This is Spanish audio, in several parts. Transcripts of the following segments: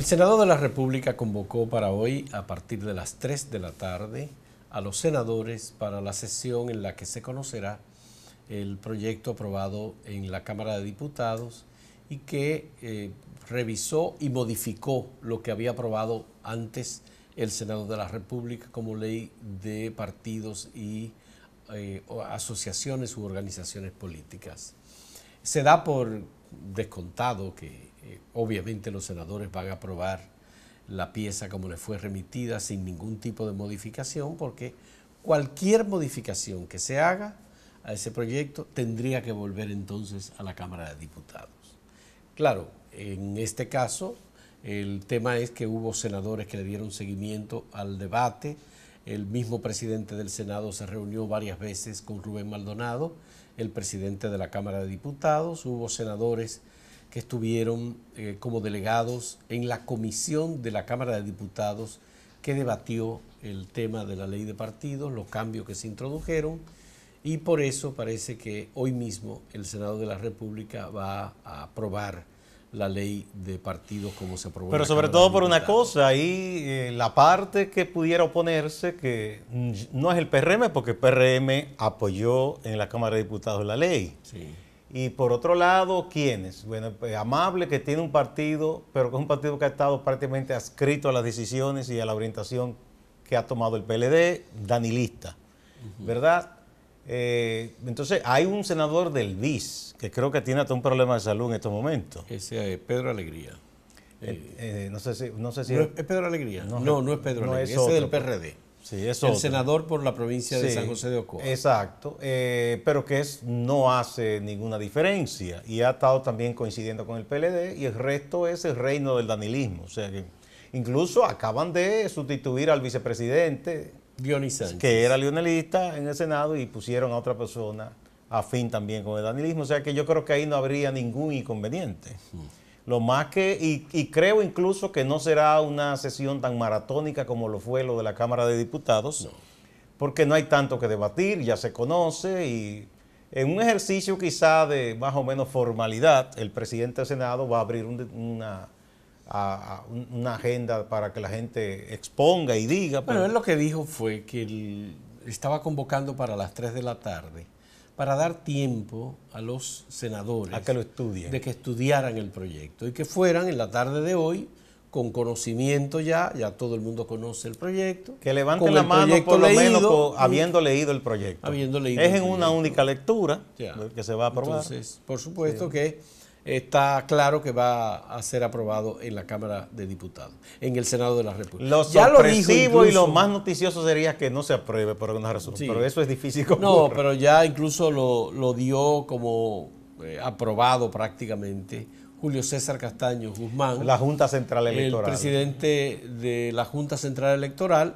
El Senado de la República convocó para hoy, a partir de las 3 de la tarde, a los senadores para la sesión en la que se conocerá el proyecto aprobado en la Cámara de Diputados y que revisó y modificó lo que había aprobado antes el Senado de la República como ley de partidos y asociaciones u organizaciones políticas. Se da por descontado que obviamente los senadores van a aprobar la pieza como les fue remitida sin ningún tipo de modificación, porque cualquier modificación que se haga a ese proyecto tendría que volver entonces a la Cámara de Diputados. Claro, en este caso el tema es que hubo senadores que le dieron seguimiento al debate. El mismo presidente del Senado se reunió varias veces con Rubén Maldonado, el presidente de la Cámara de Diputados. Hubo senadores que estuvieron como delegados en la comisión de la Cámara de Diputados que debatió el tema de la ley de partidos, los cambios que se introdujeron, y por eso parece que hoy mismo el Senado de la República va a aprobar la ley de partidos como se aprobó. Pero sobre todo por una cosa, ahí la parte que pudiera oponerse, que no es el PRM, porque el PRM apoyó en la Cámara de Diputados la ley. Sí. Y por otro lado, ¿quiénes? Bueno, Amable, que tiene un partido, pero que es un partido que ha estado prácticamente adscrito a las decisiones y a la orientación que ha tomado el PLD, danilista, ¿verdad? Entonces, hay un senador del BIS, que creo que tiene hasta un problema de salud en estos momentos. Ese es Pedro Alegría. No sé si ¿No es Pedro Alegría? No es Pedro Alegría, ese otro, es del PRD. Sí, es el otro. senador por la provincia de San José de Ocoa. Exacto, pero que no hace ninguna diferencia y ha estado también coincidiendo con el PLD, y el resto es el reino del danilismo. O sea que incluso acaban de sustituir al vicepresidente, Dionis Sánchez, que era leonelista en el Senado, y pusieron a otra persona afín también con el danilismo. O sea que yo creo que ahí no habría ningún inconveniente. Lo más que, y creo incluso que no será una sesión tan maratónica como lo fue lo de la Cámara de Diputados, porque no hay tanto que debatir, ya se conoce, y en un ejercicio quizá de más o menos formalidad, el presidente del Senado va a abrir una agenda para que la gente exponga y diga. Bueno, él lo que dijo fue que él estaba convocando para las 3 de la tarde, para dar tiempo a los senadores a que lo estudien, de que estudiaran el proyecto y que fueran en la tarde de hoy con conocimiento ya todo el mundo conoce el proyecto. Que levanten la mano por lo menos habiendo leído el proyecto. Es en una única lectura que se va a aprobar. Entonces, por supuesto que está claro que va a ser aprobado en la Cámara de Diputados, en el Senado de la República. Lo sorpresivo y lo más noticioso sería que no se apruebe por alguna razón, pero eso es difícil. No, pero ya incluso lo dio como aprobado prácticamente Julio César Castaño Guzmán, la Junta Central Electoral, el presidente de la Junta Central Electoral,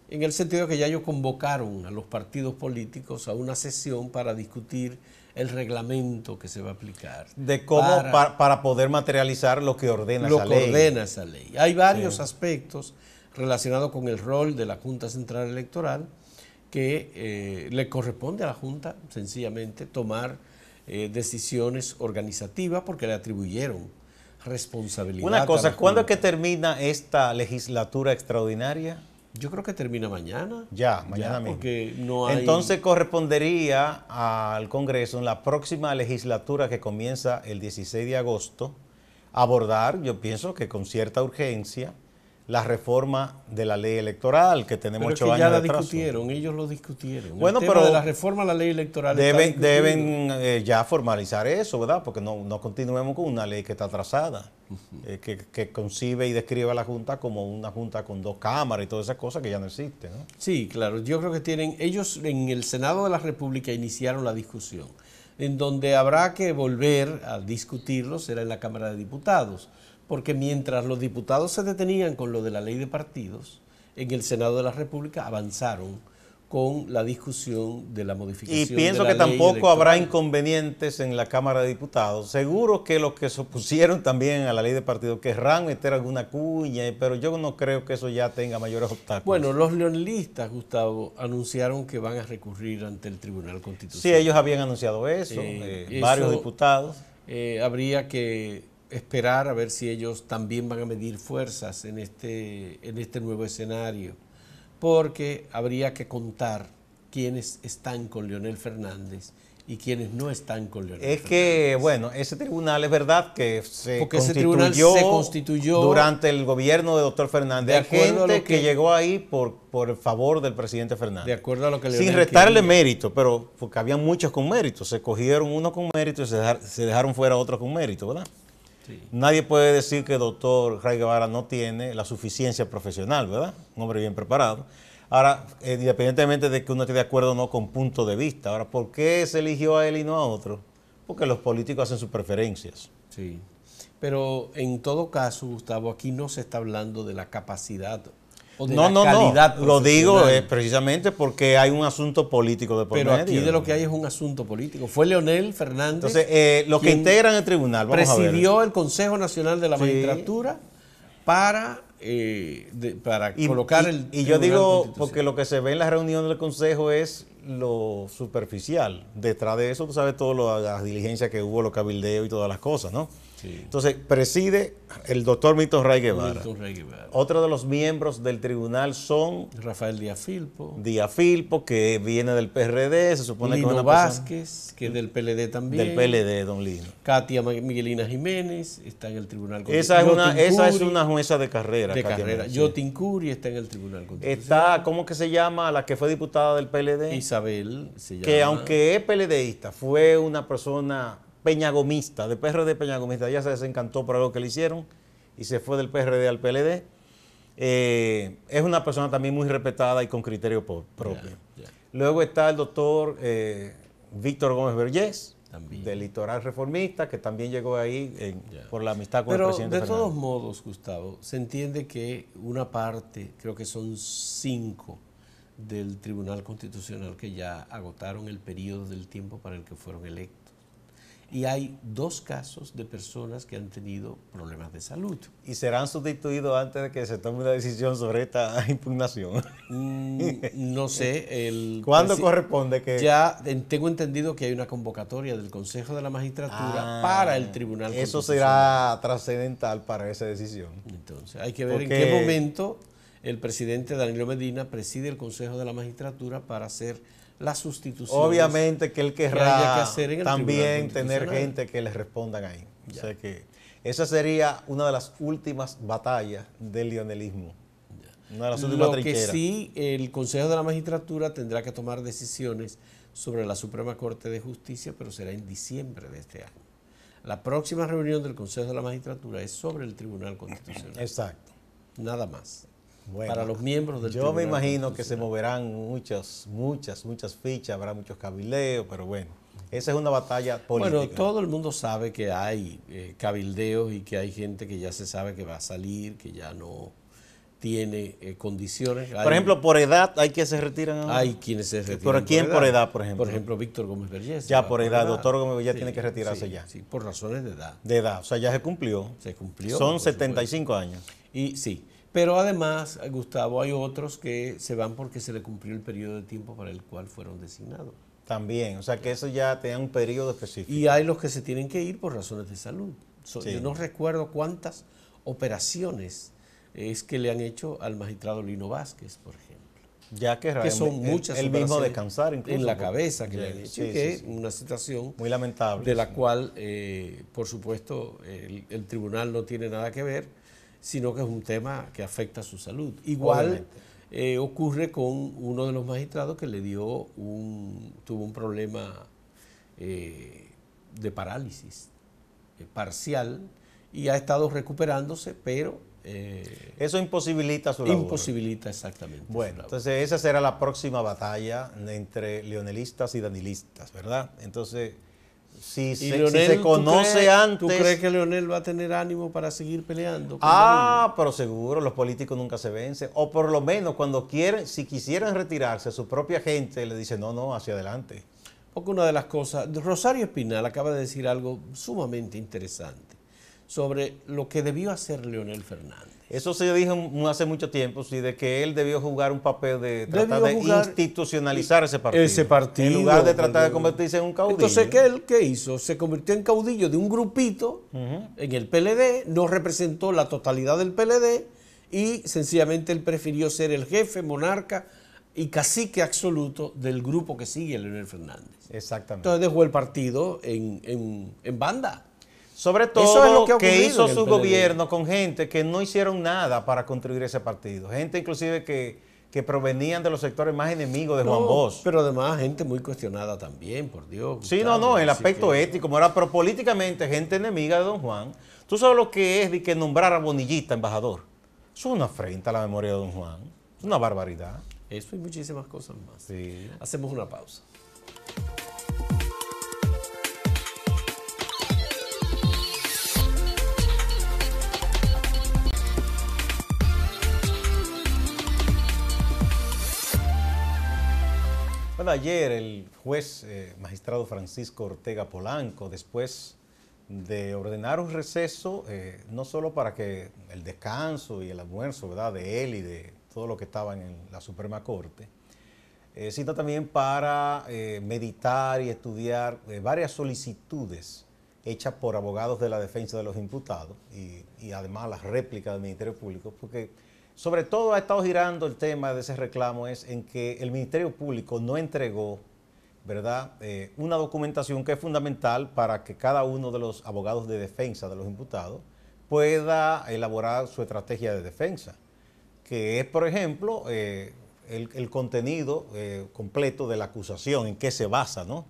en el sentido de que ya ellos convocaron a los partidos políticos a una sesión para discutir el reglamento que se va a aplicar. De cómo para poder materializar lo que ordena esa ley. Hay varios aspectos relacionados con el rol de la Junta Central Electoral que le corresponde a la Junta sencillamente tomar decisiones organizativas porque le atribuyeron responsabilidad. Una cosa, ¿cuándo es que termina esta legislatura extraordinaria? Yo creo que termina mañana. Mañana mismo. Porque no hay... Entonces correspondería al Congreso en la próxima legislatura que comienza el 16 de agosto abordar, yo pienso que con cierta urgencia, la reforma de la ley electoral que tenemos 8 años de atraso. Ya la discutieron, ellos lo discutieron. Bueno, el tema pero de la reforma a la ley electoral deben ya formalizar eso, ¿verdad? Porque no continuemos con una ley que está atrasada, que concibe y describe a la Junta como una Junta con 2 cámaras y todas esas cosas que ya no existen, ¿no? Sí, claro. Yo creo que ellos en el Senado de la República iniciaron la discusión. En donde habrá que volver a discutirlo será en la Cámara de Diputados. Porque mientras los diputados se detenían con lo de la ley de partidos, en el Senado de la República avanzaron con la discusión de la modificación de la ley electoral. Y pienso que tampoco habrá inconvenientes en la Cámara de Diputados. Seguro que los que se opusieron también a la ley de partidos querrán meter alguna cuña, pero yo no creo que eso ya tenga mayores obstáculos. Bueno, los leonelistas, Gustavo, anunciaron que van a recurrir ante el Tribunal Constitucional. Sí, ellos habían anunciado eso, varios diputados. Habría que esperar a ver si ellos también van a medir fuerzas en este nuevo escenario, porque habría que contar quiénes están con Leonel Fernández y quienes no están con Leonel Fernández. Es que, bueno, ese tribunal es verdad que porque ese tribunal se constituyó durante el gobierno de doctor Fernández. Hay gente que llegó ahí por el favor del presidente Fernández. De acuerdo a lo que Leonel sin restarle mérito, pero porque había muchos con mérito. Se cogieron unos con mérito y se dejaron fuera otros con mérito, ¿verdad? Sí. Nadie puede decir que el doctor Ray Guevara no tiene la suficiencia profesional, ¿verdad? Un hombre bien preparado. Ahora, independientemente de que uno esté de acuerdo o no con punto de vista, ahora, ¿por qué se eligió a él y no a otro? Porque los políticos hacen sus preferencias. Sí, pero en todo caso, Gustavo, aquí no se está hablando de la capacidad o de la calidad. No, lo digo precisamente porque hay un asunto político de por medio. Pero aquí de lo que hay es un asunto político. Fue Leonel Fernández. Entonces, los que integran el tribunal, vamos a ver. Presidió el Consejo Nacional de la Magistratura para colocar el y yo digo, porque lo que se ve en la reunión del Consejo es lo superficial. Detrás de eso, tú sabes todas las diligencias que hubo, los cabildeos y todas las cosas, ¿no? Sí. Entonces, preside el doctor Milton Ray Guevara. Otro de los miembros del tribunal son Rafael Díaz Filpo. Díaz Filpo, que viene del PRD, se supone Lino que es una Vázquez, que es del PLD también. Del PLD, don Lino. Katia Miguelina Jiménez está en el Tribunal Constitucional. Esa es una jueza de carrera. Yotin Curi está en el Tribunal Constitucional. Está, ¿cómo que se llama? La que fue diputada del PLD. Isabel se llama. Que aunque es PLDista, fue una persona peñagomista, de PRD peñagomista. Ella se desencantó por algo que le hicieron y se fue del PRD al PLD. Es una persona también muy respetada y con criterio propio. Luego está el doctor Víctor Gómez Vergés, del Litoral Reformista, que también llegó ahí por la amistad con el presidente Fernández. Pero de todos modos, Gustavo, se entiende que una parte, creo que son 5 del Tribunal Constitucional que ya agotaron el periodo del tiempo para el que fueron electos. Y hay 2 casos de personas que han tenido problemas de salud. ¿Y serán sustituidos antes de que se tome una decisión sobre esta impugnación? No sé. ¿Cuándo corresponde que...? Ya tengo entendido que hay una convocatoria del Consejo de la Magistratura para el Tribunal Constitucional. Eso será trascendental para esa decisión. Entonces, hay que ver en qué momento el presidente Danilo Medina preside el Consejo de la Magistratura para hacer la sustitución. Obviamente que él querrá también tener gente que le respondan ahí. O sea que esa sería una de las últimas batallas del leonelismo. Una de las últimas trincheras. Lo que sí, el Consejo de la Magistratura tendrá que tomar decisiones sobre la Suprema Corte de Justicia, pero será en diciembre de este año. La próxima reunión del Consejo de la Magistratura es sobre el Tribunal Constitucional. Exacto. Nada más. Bueno, para los miembros del Tribunal. Yo me imagino que se moverán muchas fichas, habrá muchos cabildeos, pero bueno, esa es una batalla política. Bueno, todo el mundo sabe que hay cabildeos y que hay gente que ya se sabe que va a salir, que ya no tiene condiciones. Por ejemplo, por edad hay que se retiran. Hay quienes se retiran. ¿Por quién por edad, por ejemplo? Por ejemplo, Víctor Gómez Vergés. Ya por edad, doctor Gómez Vergés tiene que retirarse ya. Sí, por razones de edad. De edad, o sea, ya se cumplió. Se cumplió. Son 75 años. Y sí. Pero además, Gustavo, hay otros que se van porque se le cumplió el periodo de tiempo para el cual fueron designados. También, o sea que eso ya tenía un periodo específico. Y hay los que se tienen que ir por razones de salud. Yo no recuerdo cuántas operaciones es que le han hecho al magistrado Lino Vázquez, por ejemplo. Ya que son muchas el mismo descansar incluso. En la cabeza que le han hecho, que es una situación muy lamentable. De la cual, por supuesto, el tribunal no tiene nada que ver, sino que es un tema que afecta a su salud. Igual ocurre con uno de los magistrados que tuvo un problema de parálisis parcial y ha estado recuperándose, pero... eso imposibilita su labor. Imposibilita exactamente. Bueno, entonces esa será la próxima batalla entre leonelistas y danilistas, ¿verdad? Entonces... Si se conoce antes... ¿Tú crees que Leonel va a tener ánimo para seguir peleando? Pero seguro, los políticos nunca se vencen. O por lo menos cuando quieren, si quisieran retirarse, su propia gente le dice no, hacia adelante. Porque una de las cosas... Rosario Espinal acaba de decir algo sumamente interesante sobre lo que debió hacer Leonel Fernández. Eso se dijo hace mucho tiempo, sí, de que él debió jugar un papel de tratar de institucionalizar ese partido. En lugar de tratar de convertirse en un caudillo. Entonces, ¿qué hizo? Se convirtió en caudillo de un grupito en el PLD, no representó la totalidad del PLD y sencillamente él prefirió ser el jefe, monarca y cacique absoluto del grupo que sigue a Leonel Fernández. Exactamente. Entonces dejó el partido en banda. Sobre todo que hizo su gobierno con gente que no hicieron nada para construir ese partido. Gente inclusive que provenían de los sectores más enemigos de Juan Bosch. Pero además gente muy cuestionada también, por Dios. Sí, Gustavo, el aspecto ético, pero políticamente gente enemiga de don Juan. Tú sabes lo que es de que nombrar a Bonillita embajador. Eso es una afrenta a la memoria de don Juan. Es una barbaridad. Eso y muchísimas cosas más. Sí. Hacemos una pausa. Bueno, ayer el juez magistrado Francisco Ortega Polanco, después de ordenar un receso, no solo para que el descanso y el almuerzo, ¿verdad?, de él y de todo lo que estaban en la Suprema Corte, sino también para meditar y estudiar varias solicitudes hechas por abogados de la defensa de los imputados y además las réplicas del Ministerio Público, porque sobre todo ha estado girando el tema de ese reclamo es en que el Ministerio Público no entregó, ¿verdad?, una documentación que es fundamental para que cada uno de los abogados de defensa de los imputados pueda elaborar su estrategia de defensa, que es, por ejemplo, el contenido completo de la acusación, en qué se basa, ¿no?,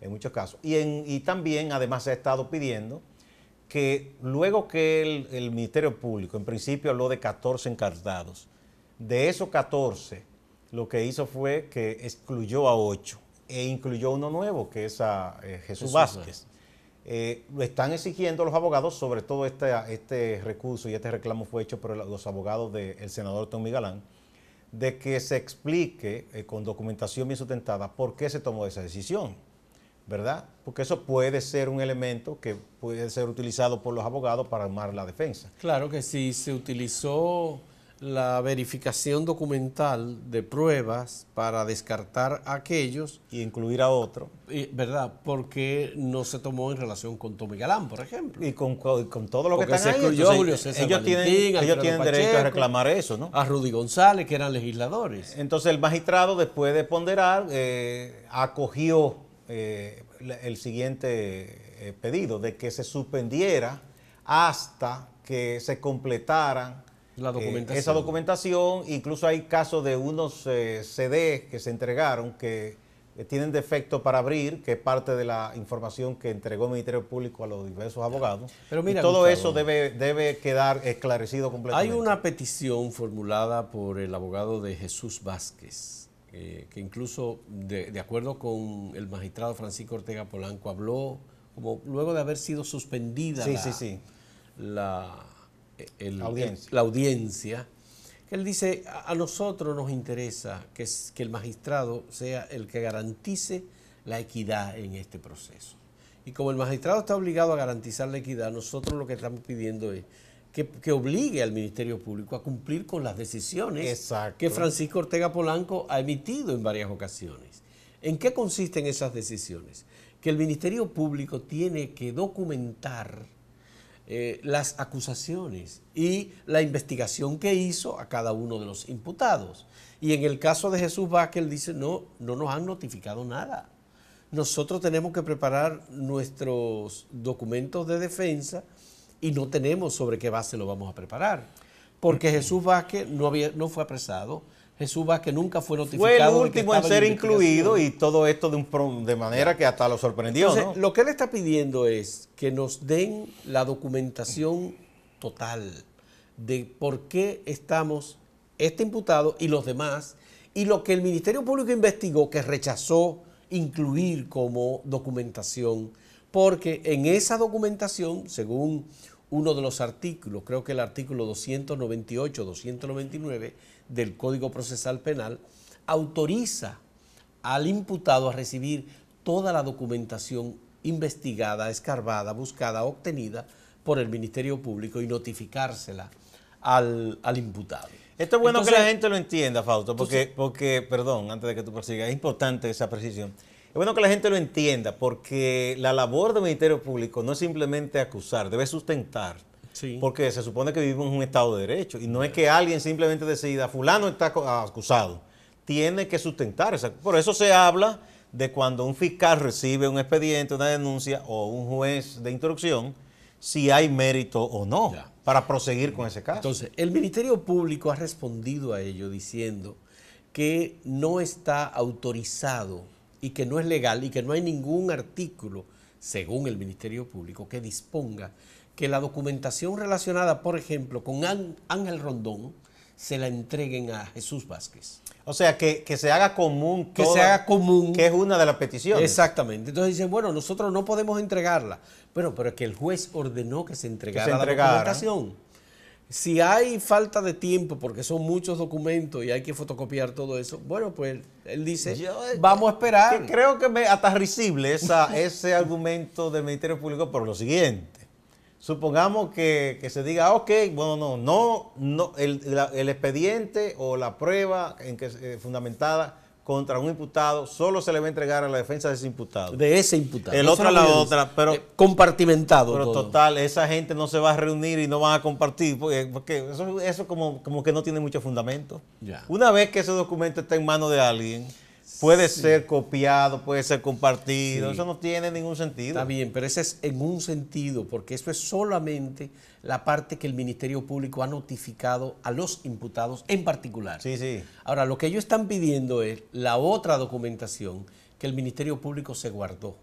en muchos casos. Y también, además, se ha estado pidiendo que luego que el Ministerio Público, en principio habló de 14 encartados, de esos 14, lo que hizo fue que excluyó a 8 e incluyó uno nuevo, que es a Jesús Vázquez. Lo están exigiendo los abogados, sobre todo este recurso y este reclamo fue hecho por los abogados del senador Tommy Galán, de que se explique con documentación bien sustentada por qué se tomó esa decisión, ¿verdad? Porque eso puede ser un elemento que puede ser utilizado por los abogados para armar la defensa. Claro que sí, se utilizó la verificación documental de pruebas para descartar a aquellos. Y incluir a otro. ¿Verdad? Porque no se tomó en relación con Tommy Galán, por ejemplo. Y con todo lo que están se ahí. excluyó a Julio César ellos tienen derecho a reclamar eso, ¿no? A Rudy González, que eran legisladores. Entonces el magistrado, después de ponderar, acogió el siguiente pedido de que se suspendiera hasta que se completara esa documentación. Incluso hay casos de unos CD que se entregaron que tienen defecto para abrir, que es parte de la información que entregó el Ministerio Público a los diversos abogados. Pero mira, y todo Gustavo, eso debe quedar esclarecido completamente. Hay una petición formulada por el abogado de Jesús Vázquez, que incluso de acuerdo con el magistrado Francisco Ortega Polanco habló como luego de haber sido suspendida la audiencia, que él dice, a nosotros nos interesa que el magistrado sea el que garantice la equidad en este proceso. Y como el magistrado está obligado a garantizar la equidad, nosotros lo que estamos pidiendo es que obligue al Ministerio Público a cumplir con las decisiones que Francisco Ortega Polanco ha emitido en varias ocasiones. ¿En qué consisten esas decisiones? Que el Ministerio Público tiene que documentar las acusaciones y la investigación que hizo a cada uno de los imputados. Y en el caso de Jesús Vázquez, él dice, no nos han notificado nada. Nosotros tenemos que preparar nuestros documentos de defensa y no tenemos sobre qué base lo vamos a preparar. Porque Jesús Vázquez no fue apresado, Jesús Vázquez nunca fue notificado. Fue el último en ser incluido y todo esto de manera que hasta lo sorprendió. Entonces, ¿no? Lo que él está pidiendo es que nos den la documentación total de por qué estamos este imputado y los demás, y lo que el Ministerio Público investigó, que rechazó incluir como documentación, porque en esa documentación, según uno de los artículos, creo que el artículo 298, 299 del Código Procesal Penal, autoriza al imputado a recibir toda la documentación investigada, escarbada, buscada, obtenida por el Ministerio Público y notificársela al imputado. Esto es bueno Entonces, que la gente lo entienda, Fausto, porque, perdón, antes de que tú prosigas, es importante esa precisión. Es bueno que la gente lo entienda, porque la labor del Ministerio Público no es simplemente acusar, debe sustentar. sí. Porque se supone que vivimos en un Estado de Derecho y no es que alguien simplemente decida, fulano está acusado. Tiene que sustentar. Por eso se habla de cuando un fiscal recibe un expediente, una denuncia o un juez de instrucción, si hay mérito o no, Ya. para proseguir con ese caso. Entonces, el Ministerio Público ha respondido a ello diciendo que no está autorizado y que no es legal y que no hay ningún artículo, según el Ministerio Público, que disponga que la documentación relacionada, por ejemplo, con Ángel Rondón, se la entreguen a Jesús Vázquez. O sea, que se haga común. Que se haga común. Que es una de las peticiones. Exactamente. Entonces dicen, bueno, nosotros no podemos entregarla. Bueno, pero es que el juez ordenó que se entregara la documentación. Si hay falta de tiempo, porque son muchos documentos y hay que fotocopiar todo eso, bueno, pues él dice, vamos a esperar. Creo que hasta risible ese argumento del Ministerio Público por lo siguiente. Supongamos que se diga, ok, bueno, no el expediente o la prueba fundamentada contra un imputado solo se le va a entregar a la defensa de ese imputado. De ese imputado. El otro a la otra, pero compartimentado. Pero todo. total, esa gente no se va a reunir y no van a compartir, porque eso como que no tiene mucho fundamento. Ya. Una vez que ese documento está en manos de alguien, puede ser copiado, puede ser compartido, eso no tiene ningún sentido. Está bien, pero ese es en un sentido, porque eso es solamente la parte que el Ministerio Público ha notificado a los imputados en particular. Sí, sí. Ahora, lo que ellos están pidiendo es la otra documentación que el Ministerio Público se guardó.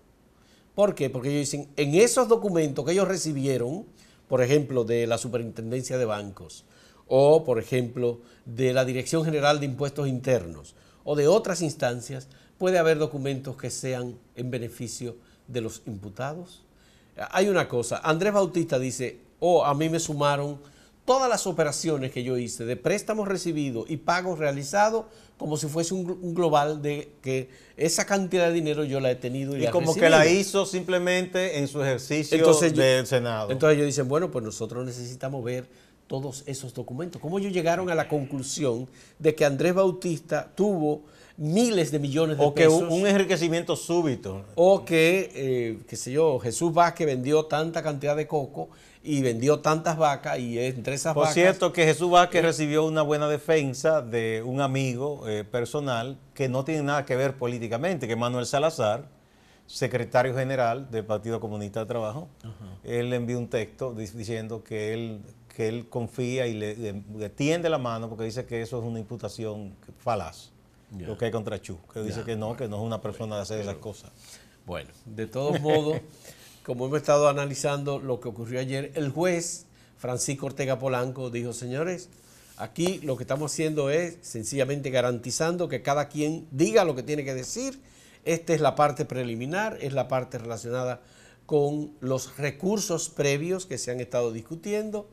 ¿Por qué? Porque ellos dicen, en esos documentos que ellos recibieron, por ejemplo, de la Superintendencia de Bancos, o por ejemplo, de la Dirección General de Impuestos Internos, o de otras instancias, puede haber documentos que sean en beneficio de los imputados. Hay una cosa, Andrés Bautista dice, a mí me sumaron todas las operaciones que yo hice de préstamos recibidos y pagos realizados como si fuese un global de que esa cantidad de dinero yo la he tenido y la he como recibido. que la hizo simplemente en su ejercicio del Senado. Entonces ellos dicen, bueno, pues nosotros necesitamos ver todos esos documentos. ¿Cómo ellos llegaron a la conclusión de que Andrés Bautista tuvo miles de millones de pesos? O que un enriquecimiento súbito. O que, qué sé yo, Jesús Vázquez vendió tanta cantidad de coco y vendió tantas vacas y entre esas vacas... Por cierto, que Jesús Vázquez recibió una buena defensa de un amigo personal que no tiene nada que ver políticamente, que es Manuel Salazar, secretario general del Partido Comunista de Trabajo. Él le envió un texto diciendo que él confía y le tiende la mano porque dice que eso es una imputación falaz, lo que hay contra Chu, que dice que no es una persona de hacer esas cosas. Bueno, de todos modos, como hemos estado analizando lo que ocurrió ayer, el juez Francisco Ortega Polanco dijo, señores, aquí lo que estamos haciendo es sencillamente garantizando que cada quien diga lo que tiene que decir. Esta es la parte preliminar, es la parte relacionada con los recursos previos que se han estado discutiendo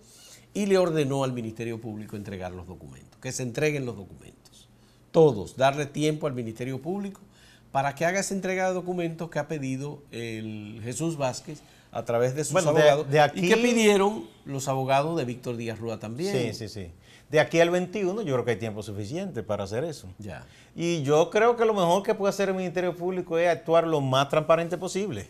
y le ordenó al Ministerio Público entregar los documentos, que se entreguen los documentos. Todos, darle tiempo al Ministerio Público para que haga esa entrega de documentos que ha pedido el Jesús Vázquez a través de sus abogados y que pidieron los abogados de Víctor Díaz Rúa también. Sí. De aquí al 21 yo creo que hay tiempo suficiente para hacer eso. Ya. Y yo creo que lo mejor que puede hacer el Ministerio Público es actuar lo más transparente posible.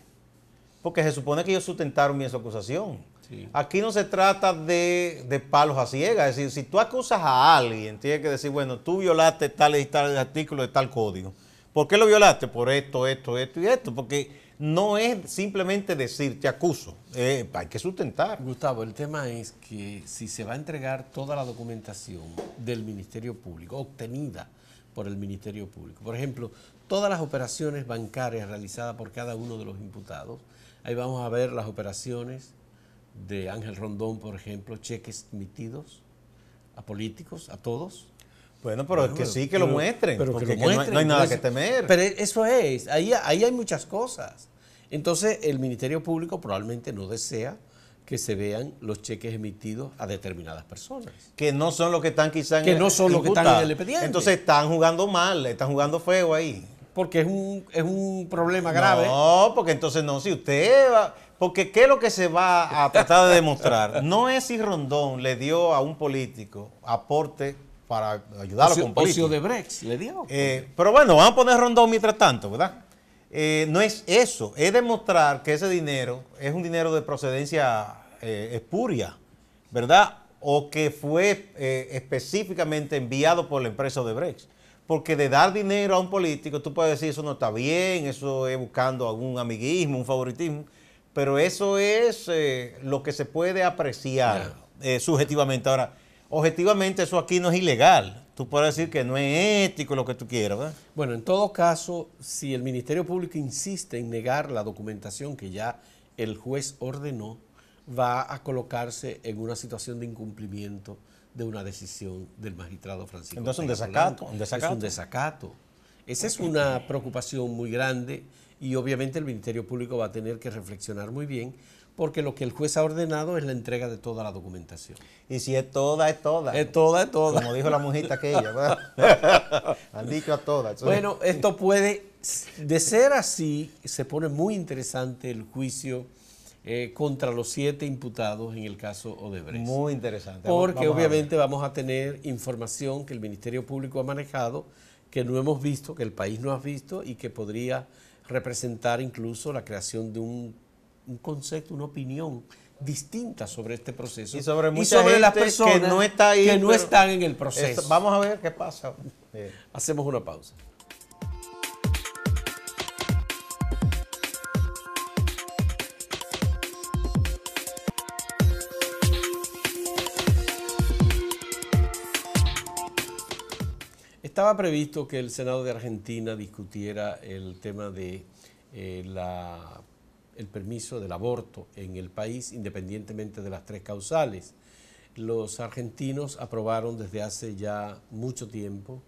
Porque se supone que ellos sustentaron bien su acusación. Sí. Aquí no se trata de palos a ciegas. Es decir, si tú acusas a alguien, tienes que decir, bueno, tú violaste tal y tal artículo de tal código. ¿Por qué lo violaste? Por esto y esto. Porque no es simplemente decir, te acuso. Hay que sustentar. Gustavo, el tema es que si se va a entregar toda la documentación del Ministerio Público, obtenida por el Ministerio Público, por ejemplo, todas las operaciones bancarias realizadas por cada uno de los imputados, ahí vamos a ver las operaciones de Ángel Rondón, por ejemplo, cheques emitidos a políticos, a todos. Bueno, pero es que sí, que lo muestren, pero porque que lo muestren, no hay nada que temer. Pero eso es, ahí hay muchas cosas. Entonces, el Ministerio Público probablemente no desea que se vean los cheques emitidos a determinadas personas. Que no son los que están quizás que no son los que están en el expediente. Entonces están jugando mal, están jugando feo ahí. Porque es un problema grave. No, porque entonces no, si usted va... Porque ¿qué es lo que se va a tratar de demostrar? No es si Rondón le dio a un político aporte para ayudarlo con política. Ocio de Brex le dio. Pero bueno, vamos a poner Rondón mientras tanto, ¿verdad? No es eso, es demostrar que ese dinero es un dinero de procedencia espuria, ¿verdad? O que fue específicamente enviado por la empresa Odebrecht. Porque de dar dinero a un político, tú puedes decir eso no está bien, eso es buscando algún amiguismo, un favoritismo, pero eso es lo que se puede apreciar subjetivamente. Ahora, objetivamente eso aquí no es ilegal. Tú puedes decir que no es ético lo que tú quieras, ¿verdad? Bueno, en todo caso, si el Ministerio Público insiste en negar la documentación que ya el juez ordenó, va a colocarse en una situación de incumplimiento de una decisión del magistrado Francisco. Entonces un desacato. desacato. Es un desacato. Esa es una preocupación muy grande y obviamente el Ministerio Público va a tener que reflexionar muy bien porque lo que el juez ha ordenado es la entrega de toda la documentación. Y si es toda, es toda. Es toda, es toda. Como dijo la mujita aquella, ¿verdad? Han dicho a todas. Bueno, esto puede, de ser así, se pone muy interesante el juicio contra los 7 imputados en el caso Odebrecht. Muy interesante. Porque obviamente vamos a tener información que el Ministerio Público ha manejado, que no hemos visto, que el país no ha visto y que podría representar incluso la creación de un concepto, una opinión distinta sobre este proceso y sobre las personas que no está ahí, que no están en el proceso. Vamos a ver qué pasa. Hacemos una pausa. Estaba previsto que el Senado de Argentina discutiera el tema de el permiso del aborto en el país, independientemente de las 3 causales. Los argentinos aprobaron desde hace ya mucho tiempo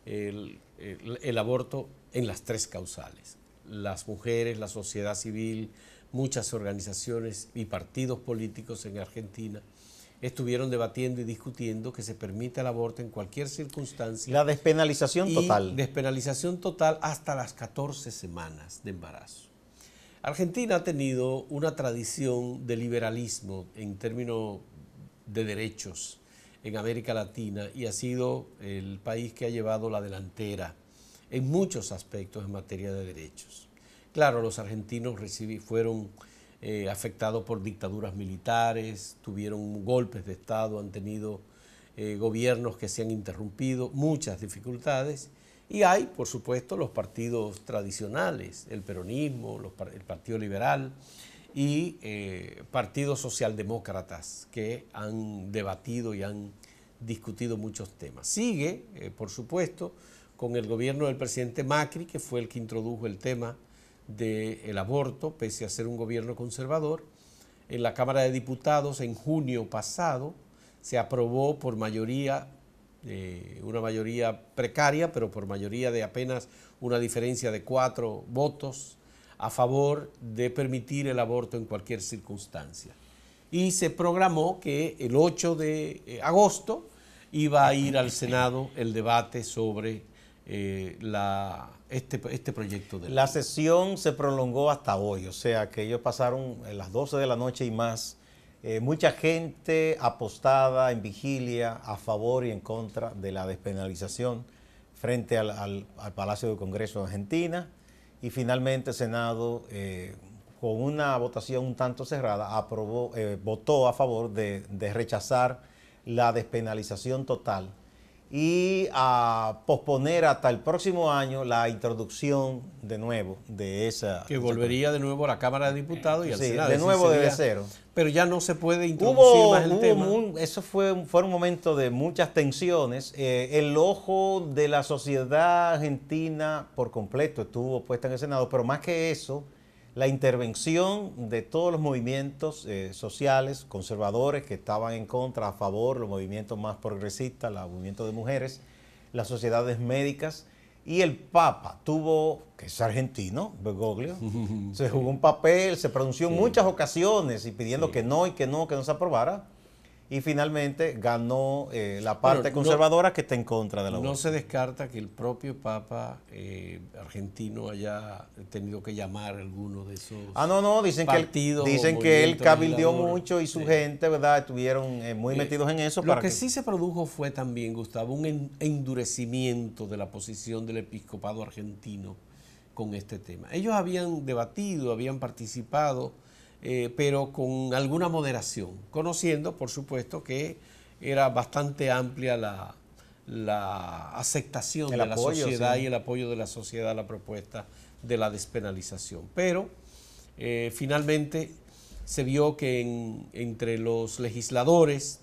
el aborto en las 3 causales. Las mujeres, la sociedad civil, muchas organizaciones y partidos políticos en Argentina estuvieron debatiendo y discutiendo que se permita el aborto en cualquier circunstancia. La despenalización total. Despenalización total hasta las 14 semanas de embarazo. Argentina ha tenido una tradición de liberalismo en términos de derechos en América Latina y ha sido el país que ha llevado la delantera en muchos aspectos en materia de derechos. Claro, los argentinos fueron afectados por dictaduras militares, tuvieron golpes de Estado, han tenido gobiernos que se han interrumpido, muchas dificultades. Y hay, por supuesto, los partidos tradicionales, el peronismo, el Partido Liberal y partidos socialdemócratas que han debatido y han discutido muchos temas. Sigue, por supuesto, con el gobierno del presidente Macri, que fue el que introdujo el tema del aborto, pese a ser un gobierno conservador. En la Cámara de Diputados, en junio pasado, se aprobó por mayoría, una mayoría precaria, pero por mayoría de apenas una diferencia de 4 votos a favor de permitir el aborto en cualquier circunstancia. Y se programó que el 8 de agosto iba a ir al Senado el debate sobre este proyecto de ley. La sesión se prolongó hasta hoy, o sea que ellos pasaron las 12 de la noche y más. Mucha gente apostada en vigilia a favor y en contra de la despenalización frente al Palacio del Congreso de Argentina y finalmente el Senado con una votación un tanto cerrada votó a favor de rechazar la despenalización total y a posponer hasta el próximo año la introducción de nuevo de esa... Que volvería de nuevo a la Cámara de Diputados y al Senado. De nuevo desde cero. Pero ya no se puede introducir más el tema. Eso fue un momento de muchas tensiones. El ojo de la sociedad argentina por completo estuvo puesta en el Senado, pero más que eso, la intervención de todos los movimientos sociales, conservadores que estaban en contra, a favor, los movimientos más progresistas, los movimientos de mujeres, las sociedades médicas y el Papa tuvo, que es argentino, Bergoglio, se jugó un papel, se pronunció en muchas ocasiones y pidiendo que no se aprobara y finalmente ganó la parte conservadora que está en contra del aborto. No se descarta que el propio Papa argentino haya tenido que llamar a alguno de esos dicen partidos. Dicen que él cabildeó mucho y su gente, ¿verdad?, estuvieron muy metidos en eso. Lo que sí se produjo fue también, Gustavo, un endurecimiento de la posición del episcopado argentino con este tema. Ellos habían debatido, habían participado, pero con alguna moderación, conociendo, por supuesto, que era bastante amplia la aceptación de la sociedad y el apoyo de la sociedad a la propuesta de la despenalización. Pero finalmente se vio que entre los legisladores,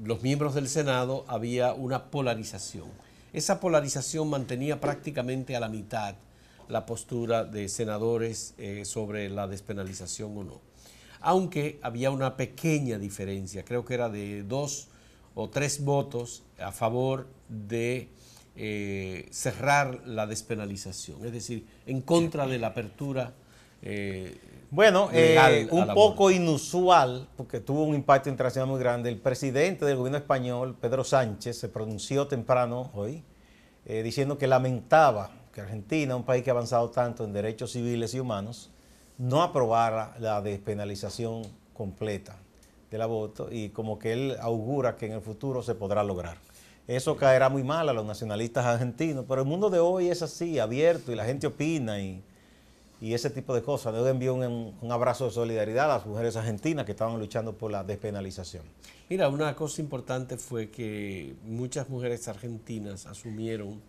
los miembros del Senado, había una polarización. Esa polarización mantenía prácticamente a la mitad la postura de senadores sobre la despenalización o no. Aunque había una pequeña diferencia, creo que era de 2 o 3 votos a favor de cerrar la despenalización, es decir, en contra de la apertura legal un poco inusual, porque tuvo un impacto internacional muy grande. El presidente del gobierno español, Pedro Sánchez, se pronunció temprano hoy, diciendo que lamentaba que Argentina, un país que ha avanzado tanto en derechos civiles y humanos, no aprobara la despenalización completa del aborto, y como que él augura que en el futuro se podrá lograr. Eso caerá muy mal a los nacionalistas argentinos, pero el mundo de hoy es así, abierto, y la gente opina y ese tipo de cosas. Yo envío un abrazo de solidaridad a las mujeres argentinas que estaban luchando por la despenalización. Mira, una cosa importante fue que muchas mujeres argentinas asumieron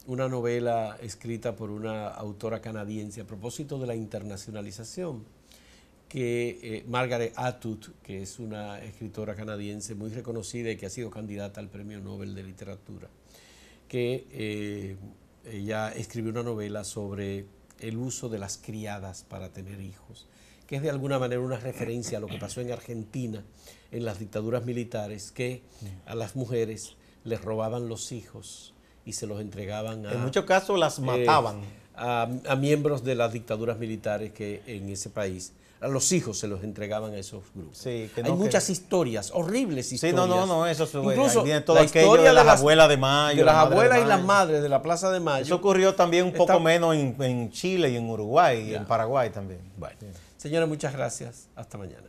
una novela escrita por una autora canadiense a propósito de la internacionalización, que Margaret Atwood, que es una escritora canadiense muy reconocida y que ha sido candidata al Premio Nobel de Literatura, que ella escribió una novela sobre el uso de las criadas para tener hijos, que es de alguna manera una referencia a lo que pasó en Argentina en las dictaduras militares, que a las mujeres les robaban los hijos y se los entregaban en muchos casos las mataban a miembros de las dictaduras militares que en ese país, a los hijos se los entregaban a esos grupos. Sí, hay muchas historias, horribles historias. Sí, eso incluso viene todo aquello de las abuelas de Mayo. De las abuelas y las madres de la Plaza de Mayo. Eso ocurrió también un poco menos en Chile y en Uruguay y en Paraguay también. Bueno, señora, muchas gracias. Hasta mañana.